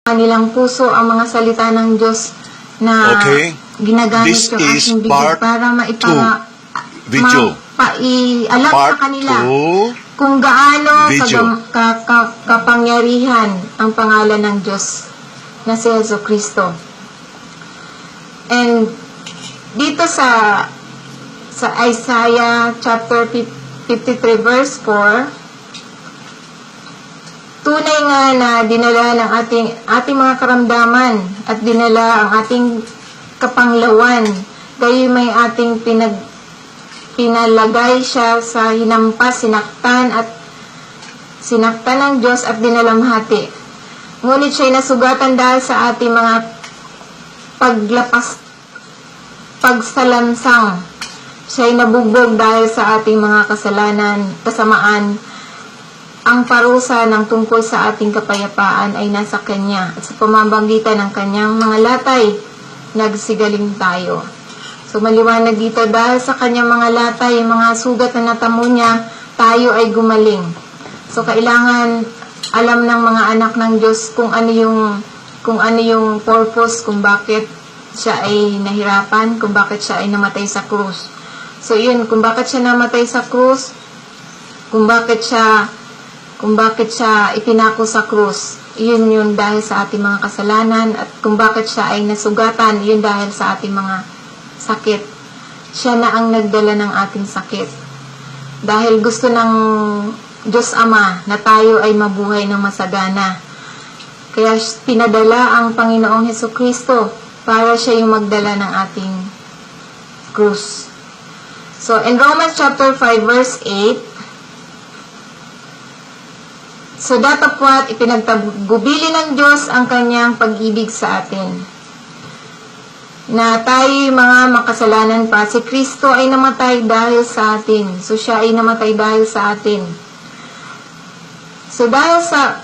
kanilang puso ang mga salita ng Diyos na ginagamit This yung is aking part bibig para video. mapaialam sa Part kanila 2, kung gaano video. kapangyarihan ang pangalan ng Diyos na si Jesu Kristo. And dito sa Isaiah chapter 53 verse 4, tunay nga na dinala ng ating mga karamdaman at dinala ang ating kapanglawan. Gayon may ating pinalagay siya sa hinampas, sinaktan ng Diyos at dinalamhati. Ngunit siya'y nasugatan dahil sa ating mga pagsalansang. Siya'y nabugbog dahil sa ating mga kasamaan. Ang parusa ng tungkol sa ating kapayapaan ay nasa Kanya, at sa pamamagitan ng Kanyang mga latay, nagsigaling tayo. So maliwanag dito, dahil sa Kanyang mga latay, mga sugat na natamo niya, tayo ay gumaling. So kailangan alam ng mga anak ng Diyos kung ano yung purpose, kung bakit siya ay nahirapan, kung bakit siya ay namatay sa krus. So yun, kung bakit siya namatay sa krus, kung bakit siya ipinako sa krus, yun dahil sa ating mga kasalanan, at kung bakit siya ay nasugatan, yun dahil sa ating mga sakit. Siya na ang nagdala ng ating sakit. Dahil gusto ng Diyos Ama na tayo ay mabuhay ng masagana. Kaya pinadala ang Panginoong Hesukristo para siya yung magdala ng ating krus. So, in Romans chapter 5 verse 8, so datapwat ipinagtagubili ng Diyos ang Kanyang pag-ibig sa atin, na tayo mga makasalanan pa, si Kristo ay namatay dahil sa atin. So siya ay namatay dahil sa atin. So dahil sa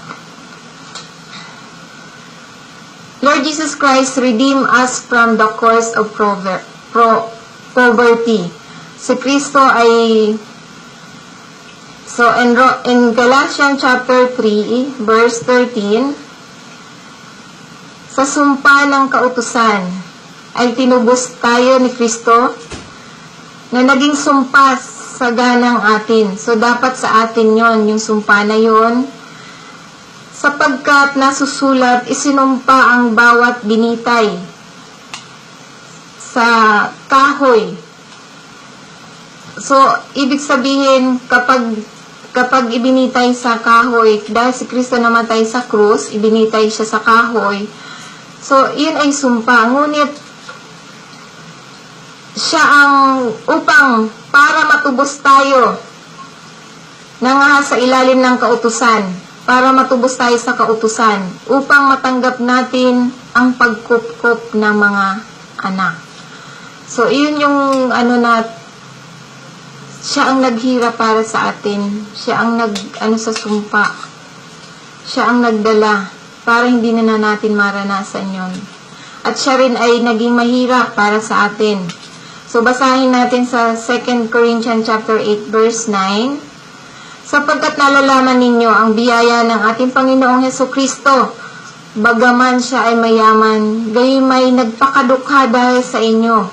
Lord Jesus Christ redeem us from the curse of poverty. Si Kristo ay so, in Galatians chapter 3, verse 13, sa sumpa ng kautusan, ay tinubos tayo ni Kristo na naging sumpa sa ganang atin. So, dapat sa atin yon yung sumpa na yon, sapagkat nasusulat, isinumpa ang bawat binitay sa kahoy. So, ibig sabihin, kapag ibinitay sa kahoy, dahil si Kristo namatay sa krus, ibinitay siya sa kahoy. So, yun ay sumpa. Ngunit, siya ang upang para matubos tayo sa ilalim ng kautusan, para matubos tayo sa kautusan, upang matanggap natin ang pagkupkop ng mga anak. So, yun yung siya ang naghirap para sa atin. Siya ang sa sumpa. Siya ang nagdala para hindi na natin maranasan yon. At siya rin ay naging mahirap para sa atin. So, basahin natin sa 2 Corinthians chapter 8 verse 9. Sapagkat nalalaman ninyo ang biyaya ng ating Panginoong Hesukristo, bagaman siya ay mayaman, gayon may nagpakadukha dahil sa inyo,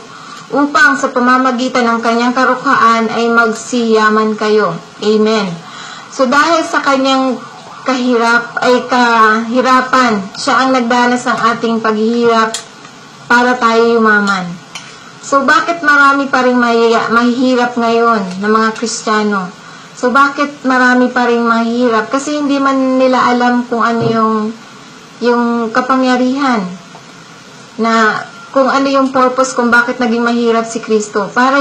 upang sa pamamagitan ng kanyang karukhaan ay magsiyaman kayo. Amen. So, dahil sa kanyang kahirapan, siya ang nagdanas ng ating paghihirap para tayo yumaman. So, bakit marami pa rin mahihirap ngayon ng mga Kristiyano? So, bakit marami pa rin mahihirap? Kasi hindi man nila alam kung ano yung kapangyarihan na kung ano yung purpose kung bakit naging mahirap si Kristo. Para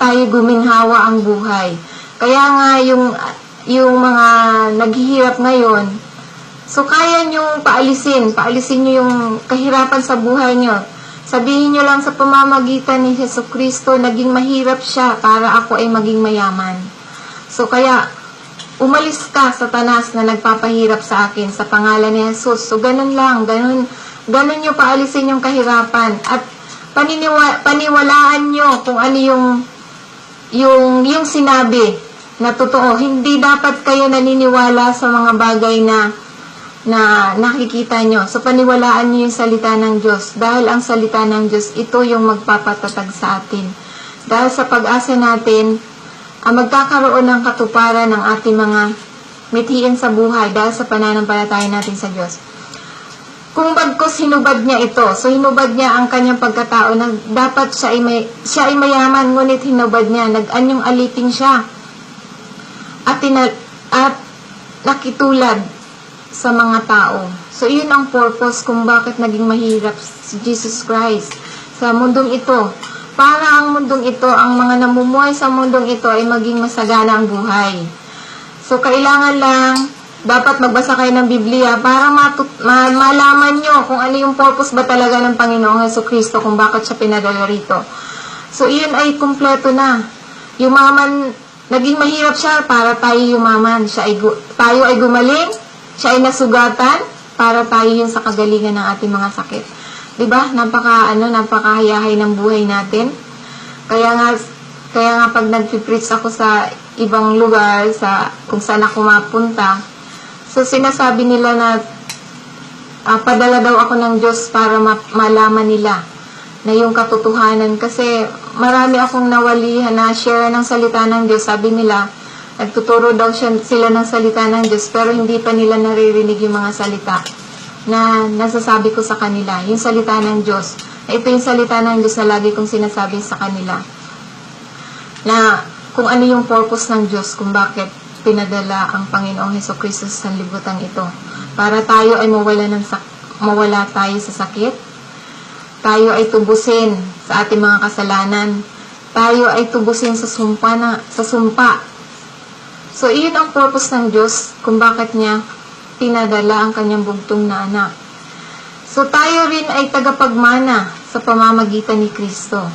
tayo guminhawa ang buhay. Kaya nga yung mga naghihirap ngayon, so kaya nyo paalisin nyo yung kahirapan sa buhay nyo. Sabihin nyo lang sa pamamagitan ni Jesucristo, naging mahirap siya para ako ay maging mayaman. So kaya, umalis ka, Satanas, na nagpapahirap sa akin sa pangalan ni Jesus. So ganun lang, ganun nyo paalisin yung kahirapan at paniwalaan nyo kung ano yung sinabi na totoo. Hindi dapat kayo naniniwala sa mga bagay na na nakikita nyo. So, paniwalaan nyo yung salita ng Diyos. Dahil ang salita ng Diyos, ito yung magpapatatag sa atin. Dahil sa pag-asa natin, magkakaroon ng katuparan ng ating mga mithiin sa buhay dahil sa pananampalataya natin sa Diyos. Kung bagkos hinubad niya ito, so hinubad niya ang kanyang pagkatao na dapat siya ay mayaman, ngunit hinubad niya, nag-anyong alipin siya at nakitulad sa mga tao. So, yun ang purpose kung bakit naging mahirap si Jesus Christ sa mundong ito. Para ang mundong ito, ang mga namumuhay sa mundong ito ay maging masagana ang buhay. So, kailangan lang, dapat magbasa kayo ng Biblia para malaman nyo kung ano yung purpose ba talaga ng Panginoong Jesucristo, kung bakit siya pinadala rito. So, iyon ay kumpleto na. Yumaman, naging mahirap siya para tayo yumaman. Tayo ay gumaling, siya ay nasugatan para tayo yun sa kagalingan ng ating mga sakit. Diba? Napakahayahay ng buhay natin. Kaya nga pag nag-preach ako sa ibang lugar, kung saan ako mapunta, so sinasabi nila na padala daw ako ng Diyos para malaman nila na yung katotohanan. Kasi marami akong nawalihan na share ng salita ng Diyos. Sabi nila, nagtuturo daw sila ng salita ng Diyos, pero hindi pa nila naririnig yung mga salita na nasasabi ko sa kanila. Yung salita ng Diyos. Ito yung salita ng Diyos na lagi kong sinasabi sa kanila. Na kung ano yung purpose ng Diyos, kung bakit pinadala ang Panginoong Hesukristo sa sanlibutan ito. Para tayo ay mawala tayo sa sakit. Tayo ay tubusin sa ating mga kasalanan. Tayo ay tubusin sa sumpa. So, iyon ang purpose ng Diyos kung bakit niya pinadala ang kanyang bugtong na anak. So, tayo rin ay tagapagmana sa pamamagitan ni Kristo.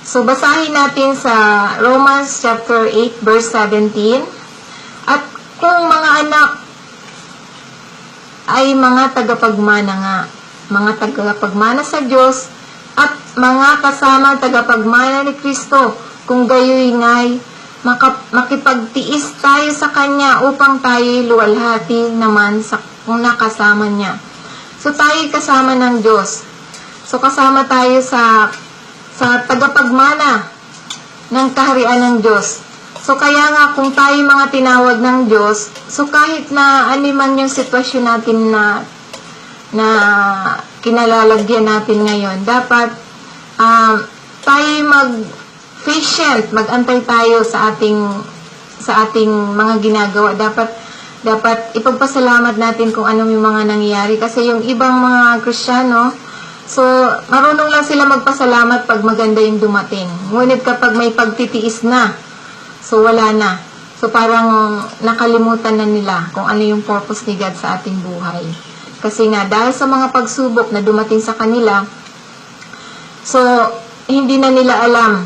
So, basahin natin sa Romans chapter 8, verse 17. At kung mga anak ay mga tagapagmana nga, mga tagapagmana sa Diyos, at mga kasamang tagapagmana ni Kristo, kung gayoy nga'y makipagtiis tayo sa Kanya upang tayo'y luwalhati naman sa kung nakasama niya. So, tayo'y kasama ng Diyos. So, kasama tayo sa tagapagmana ng kaharian ng Diyos. So, kaya nga, kung tayo mga tinawag ng Diyos, so kahit na ano man yung sitwasyon natin na kinalalagyan natin ngayon, dapat tayo patient, mag-antay tayo sa ating mga ginagawa. Dapat ipagpasalamat natin kung ano yung mga nangyayari. Kasi yung ibang mga Kristiyano, so, marunong lang sila magpasalamat pag maganda yung dumating. Ngunit kapag may pagtitiis na, so wala na. So, parang nakalimutan na nila kung ano yung purpose ni God sa ating buhay. Kasi nga, dahil sa mga pagsubok na dumating sa kanila, so, hindi na nila alam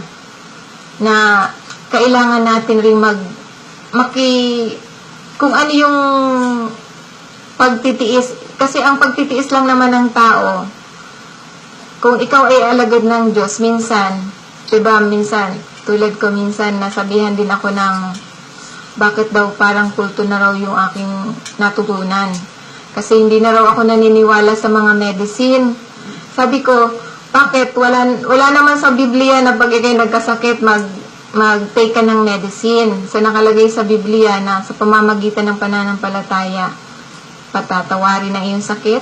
na kailangan natin rin kung ano yung pagtitiis. Kasi ang pagtitiis lang naman ng tao, kung ikaw ay alagad ng Diyos, minsan, tulad ko minsan, nasabihan din ako ng, bakit daw parang kulto na raw yung aking natutunan. Kasi hindi na raw ako naniniwala sa mga medicine. Sabi ko, bakit? Wala naman sa Biblia na pag ikay nagkasakit, mag-take ka ng medicine. So, nakalagay sa Biblia na sa pamamagitan ng pananampalataya, patatawarin ang iyong sakit.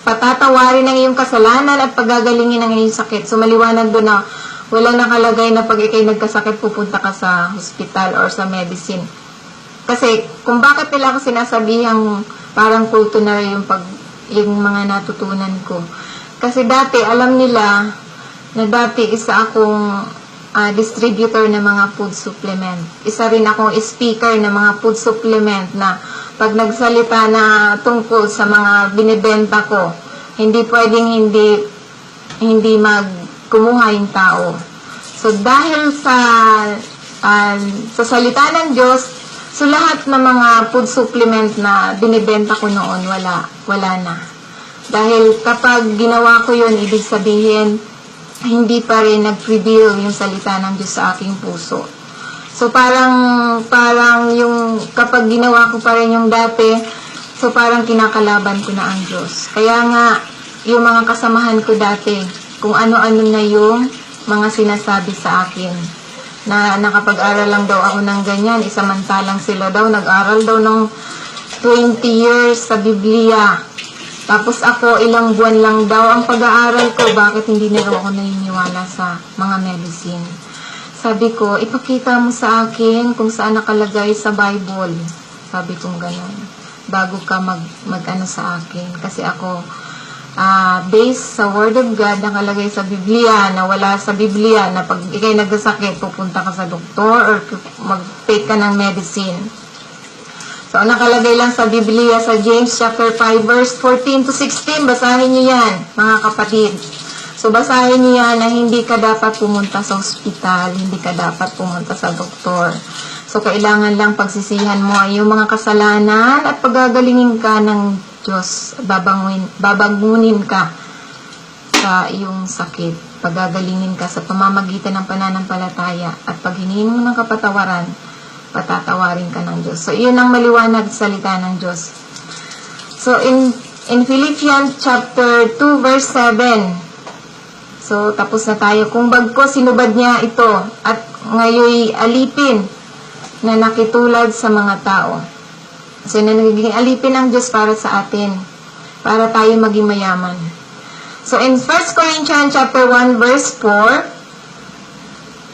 Patatawarin ang iyong kasalanan at pagagalingin ang iyong sakit. So, maliwanag doon na walang nakalagay na pag ikay nagkasakit, pupunta ka sa hospital or sa medicine. Kasi, kung bakit nila ako sinasabihang parang kulto na yung mga natutunan ko. Kasi dati, alam nila na dati isa akong distributor ng mga food supplement. Isa rin akong speaker ng mga food supplement na pag nagsalita na tungkol sa mga binibenta ko, hindi pwedeng hindi magkumuha yung tao. So, dahil sa salita ng Diyos, so lahat ng mga food supplement na binibenta ko noon, wala na. Dahil kapag ginawa ko yun, ibig sabihin, hindi pa rin nag-reveal yung salita ng Diyos sa aking puso. So parang yung kapag ginawa ko pa rin yung dati, so parang kinakalaban ko na ang Diyos. Kaya nga, yung mga kasamahan ko dati, kung ano-ano na yung mga sinasabi sa akin, na nakapag-aral lang daw ako ng ganyan, isamantalang sila daw, nag-aral daw ng 20 years sa Biblia. Tapos ako, ilang buwan lang daw ang pag-aaral ko, bakit hindi na raw ako naniniwala sa mga medicine? Sabi ko, ipakita mo sa akin kung saan nakalagay sa Bible. Sabi kong gano'n. Bago ka mag-ano sa akin. Kasi ako, based sa Word of God, nakalagay sa Biblia, na wala sa Biblia, na pag ikay nagkasakit, pupunta ka sa doktor or mag-take ka ng medicine. So, nakalagay lang sa Biblia, sa James chapter 5, verse 14 to 16. Basahin niyo yan, mga kapatid. So, basahin niyo yan na hindi ka dapat pumunta sa ospital, hindi ka dapat pumunta sa doktor. So, kailangan lang pagsisihan mo ay yung mga kasalanan at pagagalingin ka ng Diyos. Babangunin ka sa iyong sakit. Pagagalingin ka sa pamamagitan ng pananampalataya at pag hinihin mo ng kapatawaran, patatawarin ka ng Diyos. So, iyon ang maliwanag salita ng Diyos. So, in Philippians chapter 2, verse 7, so, tapos na tayo. Kung bagko sinubad niya ito at ngayoy alipin na nakitulad sa mga tao. So, nagiging alipin ng Diyos para sa atin, para tayo maging mayaman. So, in 1 Corinthians chapter 1, verse 4,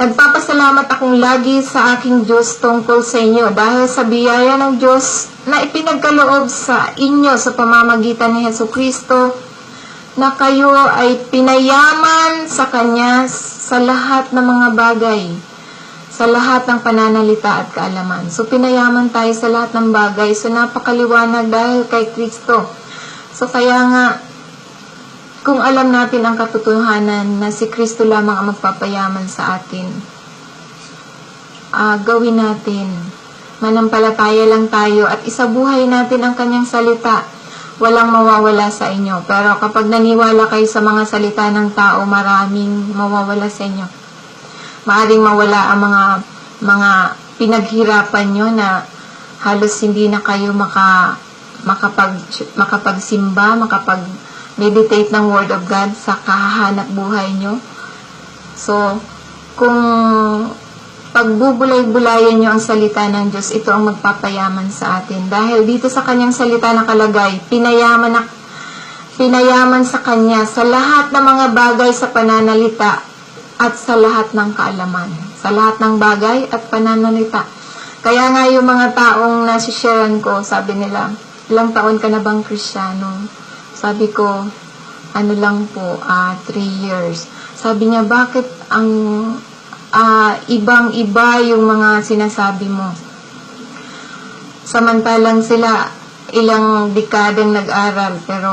nagpapasalamat akong lagi sa aking Diyos tungkol sa inyo dahil sa biyaya ng Diyos na ipinagkaloob sa inyo sa pamamagitan ni Hesus Kristo, na kayo ay pinayaman sa Kanya sa lahat ng mga bagay, sa lahat ng pananalita at kaalaman. So, pinayaman tayo sa lahat ng bagay. So, napakaliwanag dahil kay Kristo. So, kaya nga, kung alam natin ang katotohanan na si Kristo lamang ang magpapayaman sa atin, gawin natin. Manampalataya lang tayo at isabuhay natin ang Kanyang salita. Walang mawawala sa inyo. Pero kapag naniwala kayo sa mga salita ng tao, maraming mawawala sa inyo. Maaring mawala ang mga pinaghirapan nyo na halos hindi na kayo makapagsimba, makapag-meditate ng Word of God sa kahahanap buhay nyo. So, kung pagbubulay-bulayan nyo ang salita ng Diyos, ito ang magpapayaman sa atin. Dahil dito sa Kanyang salita nakalagay, pinayaman sa Kanya sa lahat ng mga bagay sa pananalita at sa lahat ng kaalaman. Sa lahat ng bagay at pananalita. Kaya nga yung mga taong nasisharean ko, sabi nila, ilang taon ka na bang Kristiyano? Sabi ko, ano lang po, 3 years. Sabi niya, bakit ang ibang-iba yung mga sinasabi mo? Samantalang sila ilang dekadang nag-aral, pero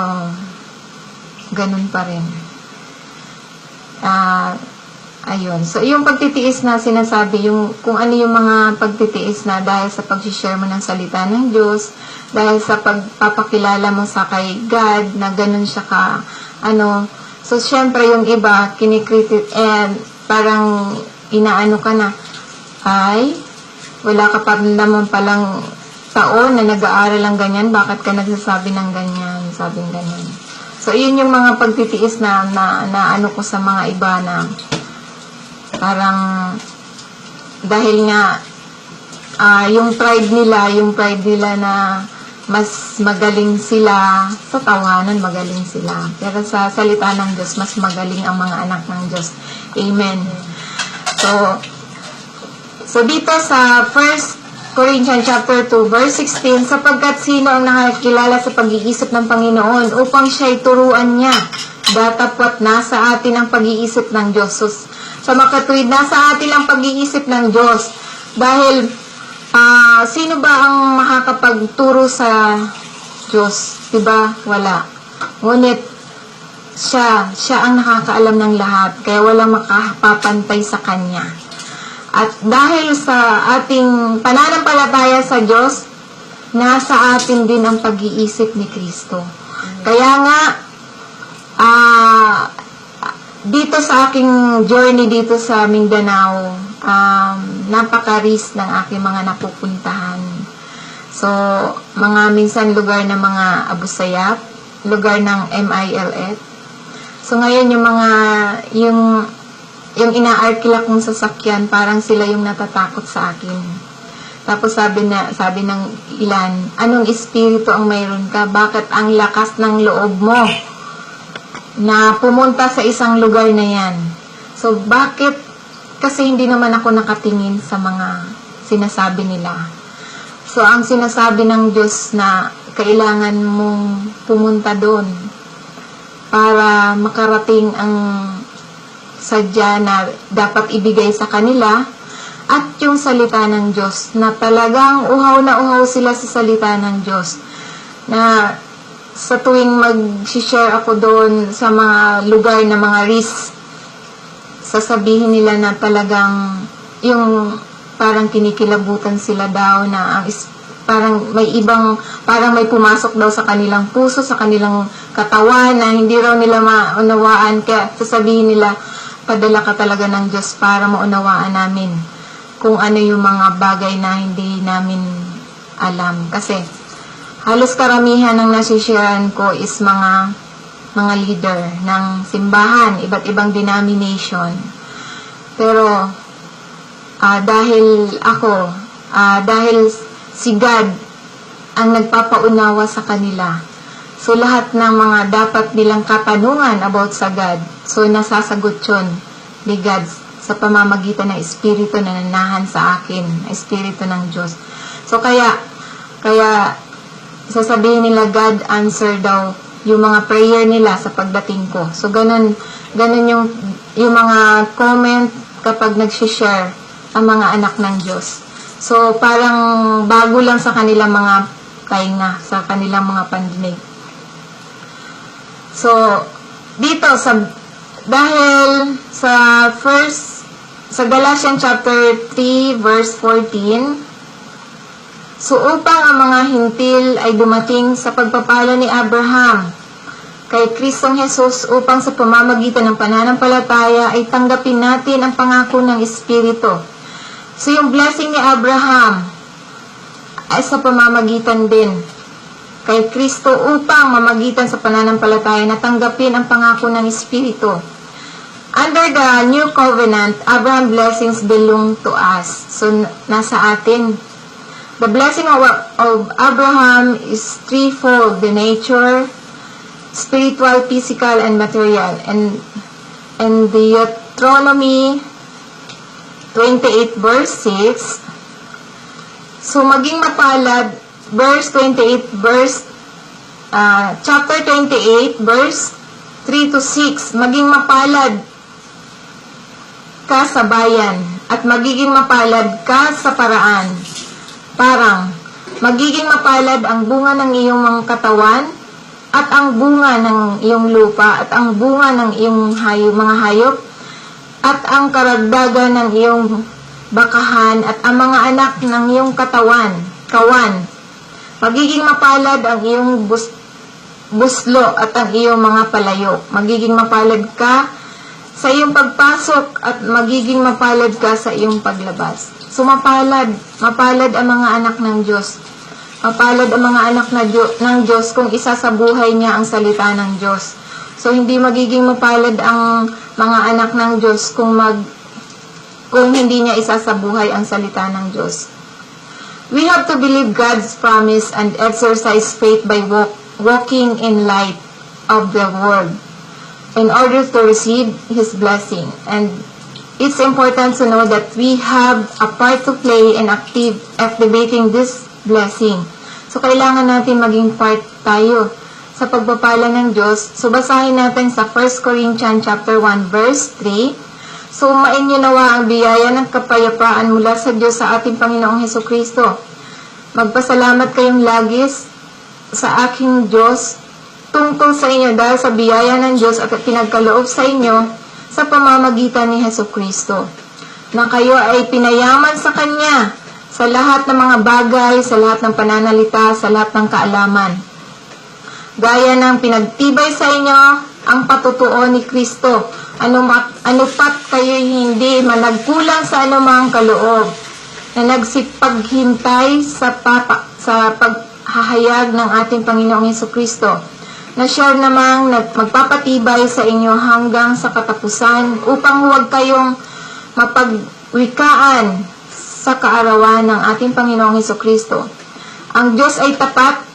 ganun pa rin. Ayun. So, yung pagtitiis na sinasabi, kung ano yung mga pagtitiis na dahil sa pag-share mo ng salita ng Diyos, dahil sa pagpapakilala mo sa kay God, na ganun siya so, syempre, yung iba, kinikritik, and parang inaano ka na, ay, wala ka pa naman palang taon na nag-aaral lang ganyan, bakit ka nagsasabi ng ganyan, sabing ganyan. So, yun yung mga pagtitiis na ano ko sa mga iba na parang dahil nga yung pride nila na mas magaling sila sa tawanan, magaling sila. Pero sa salita ng Diyos, mas magaling ang mga anak ng Diyos. Amen. So dito sa 1 Corinthians chapter 2, verse 16, sapagkat sino ang nakakilala sa pag-iisip ng Panginoon upang siya'y turuan niya, datapwat nasa atin ang pag-iisip ng Diyos. So, sa makatuwid, nasa atin ang pag-iisip ng Diyos. Dahil, sino ba ang makakapagturo sa Diyos? Diba? Wala. Ngunit, siya ang nakakaalam ng lahat, kaya walang makapapantay sa Kanya. At dahil sa ating pananampalataya sa Diyos, nasa atin din ang pag-iisip ni Kristo. Kaya nga, dito sa aking journey dito sa Mindanao, napaka-risk ng aking mga napupuntahan. So, mga minsan lugar ng mga Abu Sayyaf, lugar ng MILF. So, ngayon yung inaarkila kong sasakyan, parang sila yung natatakot sa akin. Tapos sabi ng ilan, anong espiritu ang mayroon ka? Bakit ang lakas ng loob mo na pumunta sa isang lugar na yan? So, bakit? Kasi hindi naman ako nakatingin sa mga sinasabi nila. So, ang sinasabi ng Diyos na kailangan mong pumunta doon para makarating ang sadya na dapat ibigay sa kanila at yung salita ng Diyos na talagang uhaw na uhaw sila sa salita ng Diyos na sa tuwing mag-share ako doon sa mga lugar na mga risk, sasabihin nila na talagang yung parang kinikilabutan sila daw na parang may pumasok daw sa kanilang puso, sa kanilang katawan na hindi raw nila maunawaan, kaya sasabihin nila, padala ka talaga ng Diyos para maunawaan namin kung ano yung mga bagay na hindi namin alam. Kasi halos karamihan ng nasisharean ko is mga leader ng simbahan, iba't ibang denomination. Pero dahil si God ang nagpapaunawa sa kanila, so lahat ng mga dapat nilang katanungan about sa God, so nasasagot yun ni God sa pamamagitan ng Espiritu na nanahan sa akin, Espiritu ng Diyos. So kaya sasabihin nila, God answer daw yung mga prayer nila sa pagdating ko. So ganun yung mga comment kapag nag-share ang mga anak ng Diyos. So parang bago lang sa kanilang mga tainga, sa kanilang mga pandinig. So dito dahil sa Galatians chapter 3 verse 14, so upang ang mga hintil ay dumating sa pagpapala ni Abraham kay Kristong Jesus, upang sa pamamagitan ng pananampalataya ay tanggapin natin ang pangako ng Espiritu. So yung blessing ni Abraham ay sa pamamagitan din kay Kristo, upang mamagitan sa pananampalataya na tanggapin ang pangako ng Espiritu. Under the New Covenant, Abraham blessings belong to us. So, nasa atin. The blessing of Abraham is threefold: the nature, spiritual, physical, and material. And Deuteronomy 28 verse 6, so maging mapalad, verse 28, chapter 28, verse 3 to 6, maging mapalad ka sa bayan at magiging mapalad ka sa paraan. Parang, magiging mapalad ang bunga ng iyong mga katawan at ang bunga ng iyong lupa at ang bunga ng iyong mga hayop at ang karagdagan ng iyong bakahan at ang mga anak ng iyong kawan. Magiging mapalad ang iyong buslo at ang iyong mga palayo. Magiging mapalad ka sa iyong pagpasok at magiging mapalad ka sa iyong paglabas. So mapalad ang mga anak ng Diyos. Mapalad ang mga anak ng Diyos kung isasabuhay niya ang salita ng Diyos. So hindi magiging mapalad ang mga anak ng Diyos kung hindi niya isasabuhay ang salita ng Diyos. We have to believe God's promise and exercise faith by walking in light of the Word in order to receive His blessing. And it's important to know that we have a part to play in activating this blessing. So, kailangan natin maging part tayo sa pagpapala ng Diyos. So, basahin natin sa 1 Corinthians chapter 1 verse 3. So, mainyo nawa ang biyaya ng kapayapaan mula sa Diyos sa ating Panginoong Hesukristo. Magpasalamat kayong lagi sa aking Diyos tungkol sa inyo dahil sa biyaya ng Diyos at pinagkaloob sa inyo sa pamamagitan ni Hesukristo, na kayo ay pinayaman sa Kanya sa lahat ng mga bagay, sa lahat ng pananalita, sa lahat ng kaalaman. Gaya ng pinagtibay sa inyo ang patutuo ni Kristo. Anupat kayo'y hindi managkulang sa anumang kaloob, na nagsipaghintay sa paghahayag ng ating Panginoong Jesucristo, na siya namang magpapatibay sa inyo hanggang sa katapusan, upang huwag kayong mapagwikaan sa kaarawan ng ating Panginoong Jesucristo. Ang Diyos ay tapat,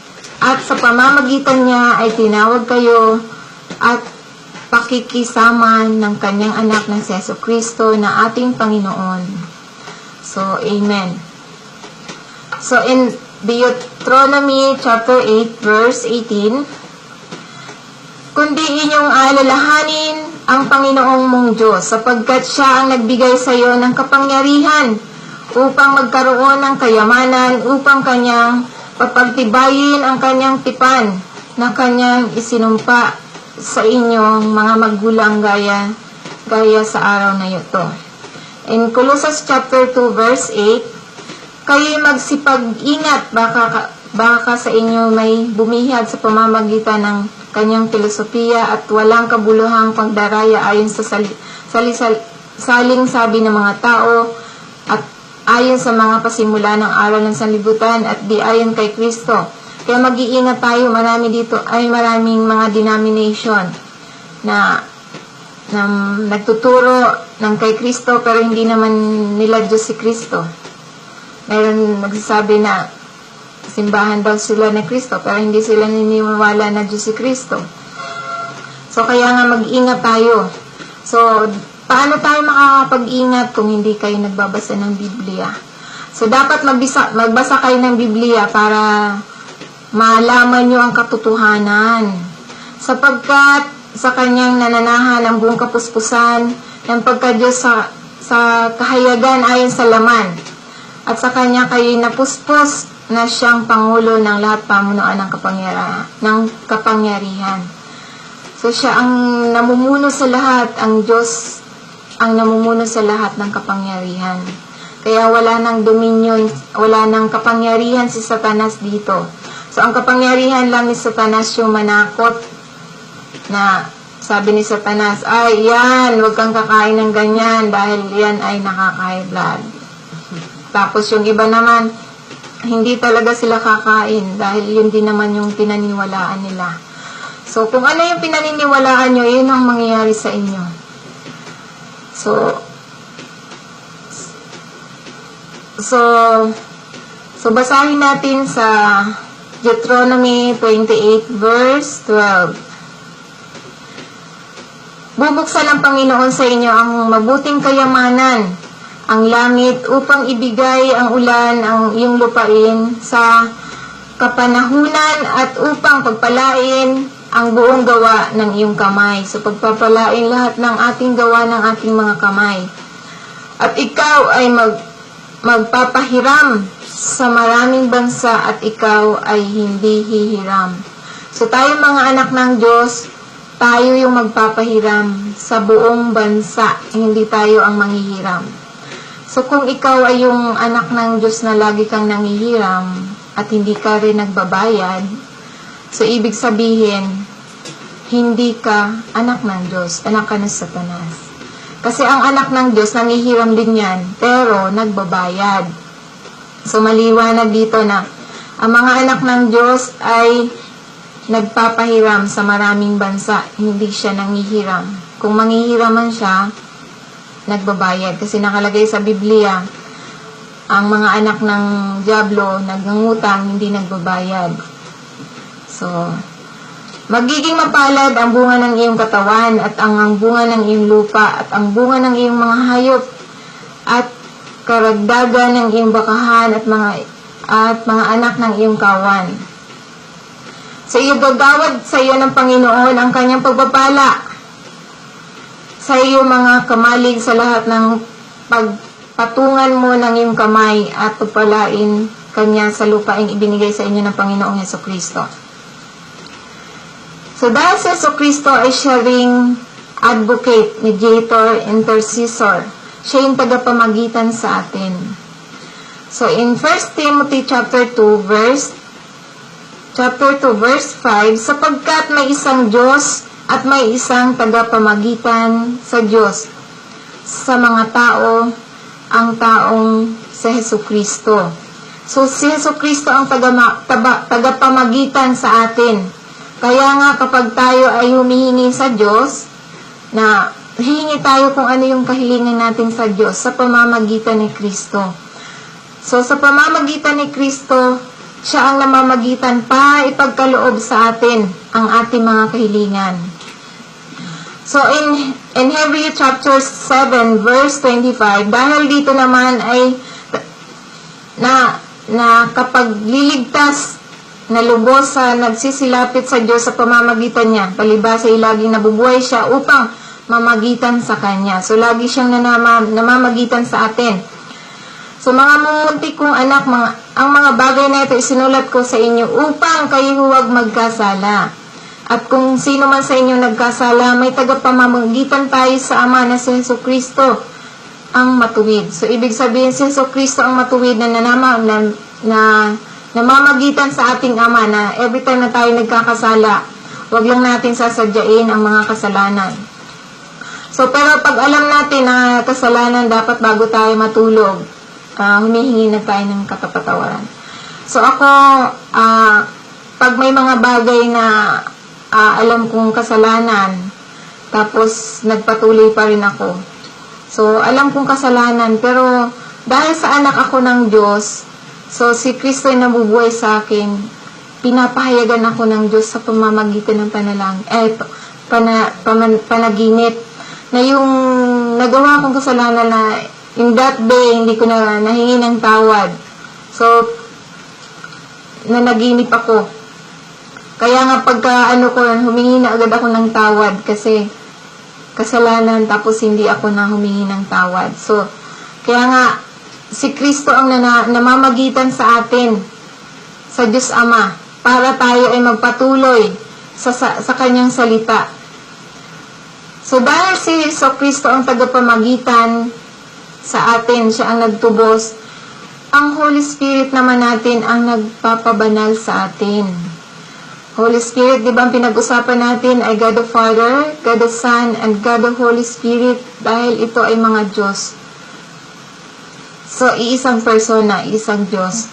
at sa pamamagitan niya ay tinawag kayo at pakikisama ng kanyang anak na si Jesucristo na ating Panginoon. So, Amen. So, in Deuteronomy chapter 8, verse 18, kundi inyong alalahanin ang Panginoong mong Diyos, sapagkat siya ang nagbigay sa iyo ng kapangyarihan upang magkaroon ng kayamanan, upang kanyang papagtibayin ang kanyang tipan na kanyang isinumpa sa inyong mga magulang gaya sa araw na ito. In Colossus chapter 2 verse 8, kayo'y magsipag-ingat, baka sa inyo may bumihag sa pamamagitan ng kanyang filosofiya at walang kabuluhang pagdaraya ayon sa saling sabi ng mga tao at ayon sa mga pasimula ng aral ng sanlibutan at di ayon kay Kristo. Kaya mag-iingat tayo, maraming mga denomination na nagtuturo ng kay Kristo pero hindi naman nila Diyos si Kristo. Mayroon nagsasabi na simbahan daw sila ni Kristo pero hindi sila naniniwala na Diyos si Kristo. So kaya nga mag-ingat tayo. So paano tayo makakapag-ingat kung hindi kayo nagbabasa ng Biblia? So, dapat magbasa kayo ng Biblia para malaman nyo ang katotohanan. Sapagkat sa kanyang nananahan ang buong kapuspusan ng pagka-Diyos sa kahayagan ayon sa laman. At sa kanya kayo napuspos na siyang Pangulo ng lahat pamunuan ng kapangyarihan. So, siya ang namumuno sa lahat, ang Diyos ang namumuno sa lahat ng kapangyarihan. Kaya wala nang dominion, wala nang kapangyarihan si Satanas dito. So, ang kapangyarihan lang ni Satanas yung manakot na sabi ni Satanas, ay yan, huwag kang kakain ng ganyan dahil yan ay nakaka-high blood. Tapos yung iba naman, hindi talaga sila kakain dahil yun din naman yung pinaniniwalaan nila. So, kung ano yung pinaniniwalaan nyo, yun ang mangyayari sa inyo. So basahin natin sa Deuteronomy 28 verse 12. Bubuksan ng Panginoon sa inyo ang mabuting kayamanan, ang langit upang ibigay ang ulan ang iyong lupain sa kapanahunan at upang pagpalain ang buong gawa ng iyong kamay. So, pagpapalain lahat ng ating gawa ng ating mga kamay. At ikaw ay magpapahiram sa maraming bansa at ikaw ay hindi hihiram. So, tayo mga anak ng Diyos, tayo yung magpapahiram sa buong bansa, hindi tayo ang manghihiram. So, kung ikaw ay yung anak ng Diyos na lagi kang nanghihiram at hindi ka rin nagbabayad, so, ibig sabihin, hindi ka anak ng Diyos, anak ka ng Satanas. Kasi ang anak ng Diyos, nanghihiram din yan, pero nagbabayad. So, maliwanag dito na ang mga anak ng Diyos ay nagpapahiram sa maraming bansa, hindi siya nanghihiram. Kung manghihiraman siya, nagbabayad. Kasi nakalagay sa Biblia, ang mga anak ng Diablo, nagngungutang, hindi nagbabayad. So, magiging mapalad ang bunga ng iyong katawan at ang bunga ng iyong lupa at ang bunga ng iyong mga hayop at karagdagan ng iyong bakahan at mga anak ng iyong kawan. Sa iyo gagawad sa iyo ng Panginoon ang kanyang pagpapala sa iyo mga kamalig sa lahat ng pagpatungan mo ng iyong kamay at pagpalain kanya sa lupaing ibinigay sa inyo ng Panginoong Jesucristo. So, dahil si Jesucristo ay siya ring advocate, mediator, intercessor. Siya yung tagapamagitan sa atin. So, in 1 Timothy chapter 2, verse 5, sapagkat may isang Diyos at may isang tagapamagitan sa Diyos sa mga tao, ang taong si Jesucristo. So, si Jesucristo ang tagapamagitan sa atin. Kaya nga, kapag tayo ay humihingi sa Diyos, na hihingi tayo kung ano yung kahilingan natin sa Diyos sa pamamagitan ni Kristo. So, sa pamamagitan ni Kristo, siya ang namamagitan para ipagkaloob sa atin ang ating mga kahilingan. So, in Hebrews chapter 7, verse 25, dahil dito naman ay na kapag liligtas na lubos sa nagsisilapit sa Diyos sa pamamagitan niya, palibhasa ay laging nabubuhay siya upang mamagitan sa Kanya. So, lagi siyang namamagitan sa atin. So, mga mumuntik kong anak, ang mga bagay na ito isinulat ko sa inyo upang kayo huwag magkasala. At kung sino man sa inyo nagkasala, may tagapamamagitan tayo sa Ama na si Jesucristo ang matuwid. So, ibig sabihin si Jesucristo ang matuwid na namamagitan sa ating Ama na every time na tayo nagkakasala, huwag lang natin sasadyain ang mga kasalanan. So, pero pag alam natin na kasalanan, dapat bago tayo matulog, humihingi na tayo ng kapatawaran. So, ako, pag may mga bagay na alam kong kasalanan, tapos nagpatuloy pa rin ako. So, alam kong kasalanan, pero dahil sa anak ako ng Diyos, so si Kristo ay nabubuhay sa akin, pinapahayagan ako ng Diyos sa pamamagitan ng panaginip, na yung nagawa kong kasalanan na in that day, hindi ko na nahingi ng tawad. So, nanaginip ako. Kaya nga pagka humingi na agad ako ng tawad kasi kasalanan tapos hindi ako na humingi ng tawad. So, kaya nga si Kristo ang namamagitan sa atin sa Diyos Ama para tayo ay magpatuloy sa kanyang salita. So, dahil si Kristo ang tagapamagitan sa atin, siya ang nagtubos, ang Holy Spirit naman natin ang nagpapabanal sa atin. Holy Spirit, di ba ang pinag-usapan natin ay God the Father, God the Son, and God the Holy Spirit dahil ito ay mga Diyos. So, iisang persona, iisang Diyos.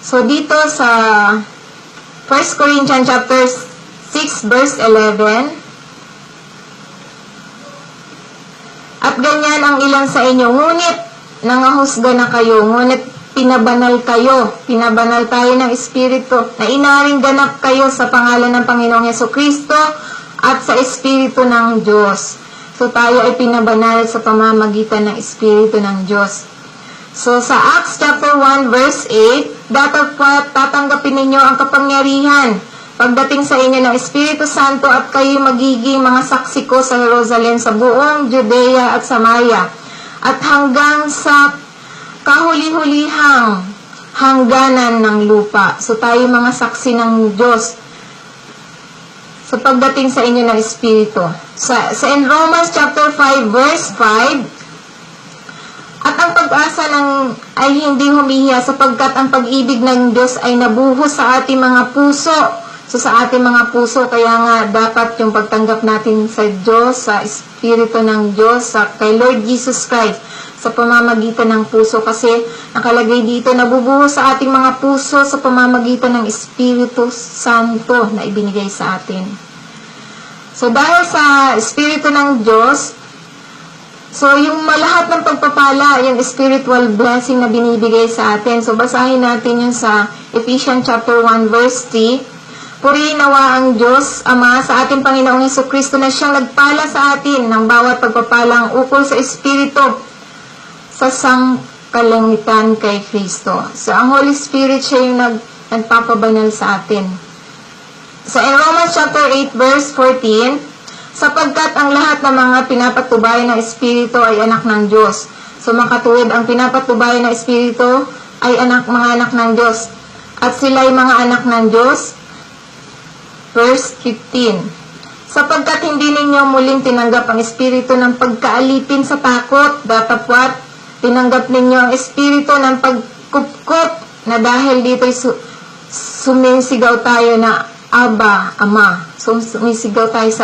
So, dito sa 1 Corinthians chapter 6, verse 11, at ganyan ang ilan sa inyo, ngunit nangahusga na kayo, ngunit pinabanal tayo ng Espiritu, na inaring ganap kayo sa pangalan ng Panginoong Jesucristo at sa Espiritu ng Diyos. So, tayo ay pinabanal sa pamamagitan ng Espiritu ng Diyos. So, sa Acts chapter 1, verse 8, dapat tatanggapin ninyo ang kapangyarihan pagdating sa inyo ng Espiritu Santo at kayo magiging mga saksi ko sa Jerusalem, sa buong Judea at Samaria, at hanggang sa kahuli-hulihang hangganan ng lupa. So, tayo mga saksi ng Diyos sa pagdating sa inyo ng Espiritu. In Romans chapter 5, verse 5, at ang pag-asa ay hindi humihiya sapagkat ang pag-ibig ng Diyos ay nabuhos sa ating mga puso. So, sa ating mga puso, kaya nga dapat yung pagtanggap natin sa Diyos, sa Espiritu ng Diyos, kay Lord Jesus Christ, sa pamamagitan ng puso. Kasi nakalagay dito, nabubuhos sa ating mga puso sa pamamagitan ng Espiritu Santo na ibinigay sa atin. So, dahil sa Espiritu ng Diyos, so yung lahat ng pagpapala, yung spiritual blessing na binibigay sa atin. So, basahin natin yun sa Ephesians chapter 1, verse 3. Purihin nawa ang Diyos, Ama, sa ating Panginoong Jesucristo na siyang nagpala sa atin ng bawat pagpapalang ukol sa Espiritu sa sangkalangitan kay Kristo. So, ang Holy Spirit siya yung nagpapabanal sa atin. So, in Romans chapter 8, verse 14, sapagkat ang lahat ng mga pinapatubay ng Espiritu ay anak ng Diyos. So, makatuwid, ang pinapatubay ng Espiritu ay mga anak ng Diyos. At sila ay mga anak ng Diyos. Verse 15, sapagkat hindi ninyo muling tinanggap ang espiritu ng pagkaalipin sa takot, datapwat, tinanggap ninyo ang espiritu ng pagkupkup, na dahil dito'y sumisigaw tayo na Aba, Ama. So, sumisigaw tayo sa